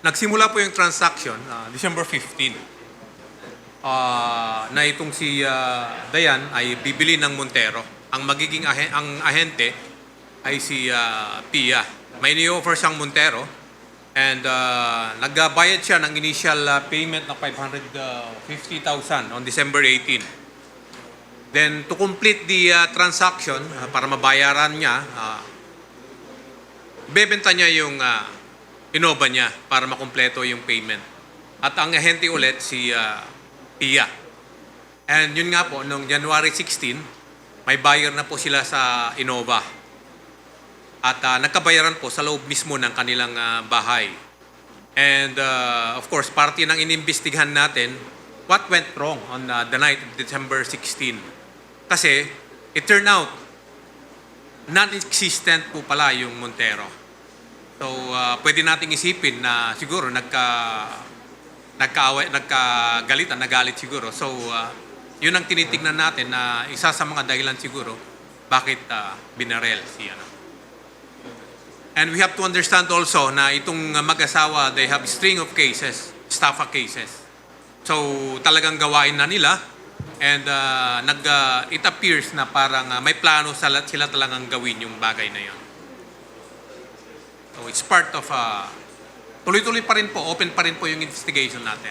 Nagsimula po yung transaction December 15. Na itong si Dayan ay bibili ng Montero. Ang magiging ang ahente ay si Pia. May ni-offer siyang Montero and nagbayad siya ng initial payment na 550,000 on December 18. Then to complete the transaction, para mabayaran niya, bebenta niya yung Innova niya para makumpleto yung payment. At ang ahente ulit si Pia. And yun nga po, noong January 16, may buyer na po sila sa Innova. At nagkabayaran po sa loob mismo ng kanilang bahay. And of course, parte ng inimbestigahan natin what went wrong on the night of December 16. Kasi it turned out non-existent po pala yung Montero. So pwede nating isipin na siguro nagalit siguro. So yun ang tinitingnan natin na isa sa mga dahilan siguro bakit binarel si ano. And we have to understand also na itong mag-asawa, they have a string of cases, estafa cases. So talagang gawain na nila and it appears na parang may plano sila talagang gawin yung bagay na yun. So it's part of tuloy-tuloy pa rin po, open pa rin po yung investigation natin.